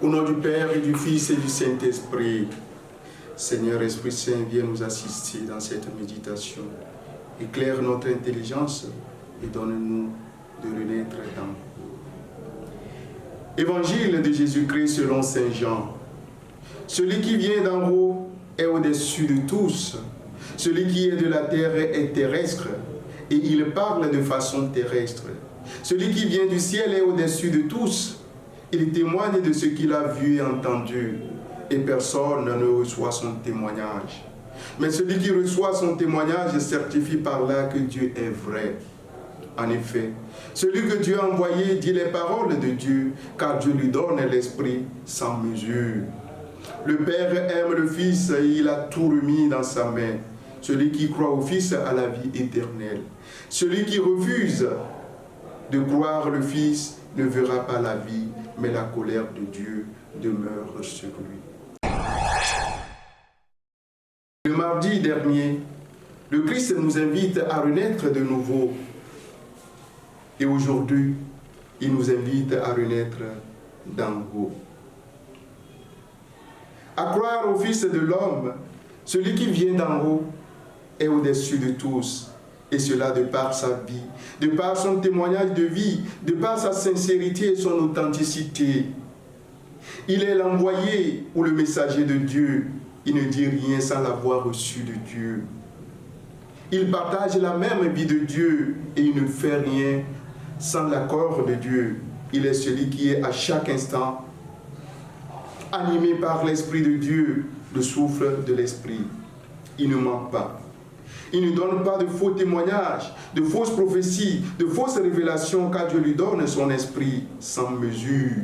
Au nom du Père et du Fils et du Saint-Esprit, Seigneur Esprit Saint, viens nous assister dans cette méditation. Éclaire notre intelligence et donne-nous de renaître dans vous. Évangile de Jésus-Christ selon Saint Jean. Celui qui vient d'en haut est au-dessus de tous. Celui qui est de la terre est terrestre, et il parle de façon terrestre. Celui qui vient du ciel est au-dessus de tous. Il témoigne de ce qu'il a vu et entendu, et personne ne reçoit son témoignage. Mais celui qui reçoit son témoignage certifie par là que Dieu est vrai. En effet, celui que Dieu a envoyé dit les paroles de Dieu, car Dieu lui donne l'Esprit sans mesure. Le Père aime le Fils et il a tout remis dans sa main. Celui qui croit au Fils a la vie éternelle. Celui qui refuse de croire le Fils ne verra pas la vie, mais la colère de Dieu demeure sur lui. Le mardi dernier, le Christ nous invite à renaître de nouveau. Et aujourd'hui, il nous invite à renaître d'en haut. À croire au Fils de l'homme, celui qui vient d'en haut est au-dessus de tous. Et cela de par sa vie, de par son témoignage de vie, de par sa sincérité et son authenticité. Il est l'envoyé ou le messager de Dieu. Il ne dit rien sans l'avoir reçu de Dieu. Il partage la même vie de Dieu et il ne fait rien sans l'accord de Dieu. Il est celui qui est à chaque instant animé par l'Esprit de Dieu, le souffle de l'Esprit. Il ne ment pas. Il ne donne pas de faux témoignages, de fausses prophéties, de fausses révélations, car Dieu lui donne son esprit sans mesure.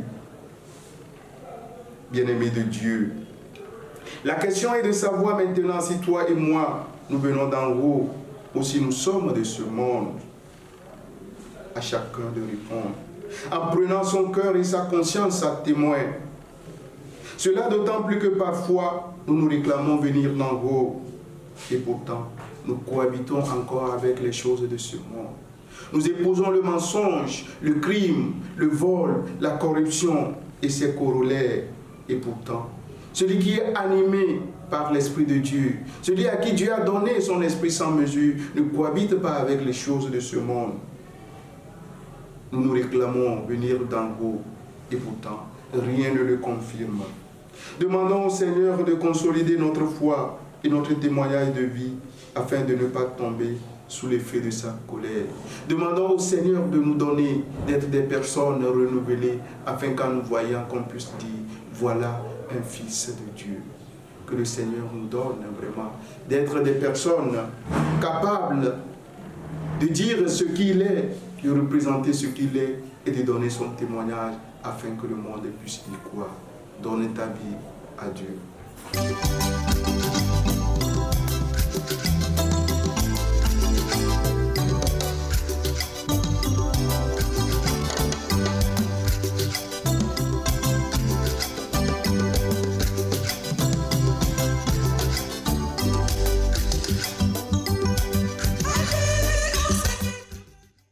Bien-aimé de Dieu, la question est de savoir maintenant si toi et moi, nous venons d'en haut, ou si nous sommes de ce monde. À chacun de répondre, en prenant son cœur et sa conscience à témoin. Cela d'autant plus que parfois, nous nous réclamons venir d'en haut, et pourtant, nous cohabitons encore avec les choses de ce monde. Nous épousons le mensonge, le crime, le vol, la corruption et ses corollaires. Et pourtant, celui qui est animé par l'Esprit de Dieu, celui à qui Dieu a donné son esprit sans mesure, ne cohabite pas avec les choses de ce monde. Nous nous réclamons venir d'en haut et pourtant, rien ne le confirme. Demandons au Seigneur de consolider notre foi et notre témoignage de vie afin de ne pas tomber sous l'effet de sa colère. Demandons au Seigneur de nous donner d'être des personnes renouvelées afin qu'en nous voyant qu'on puisse dire voilà un fils de Dieu. Que le Seigneur nous donne vraiment d'être des personnes capables de dire ce qu'il est, de représenter ce qu'il est et de donner son témoignage afin que le monde puisse y croire. Donne ta vie à Dieu.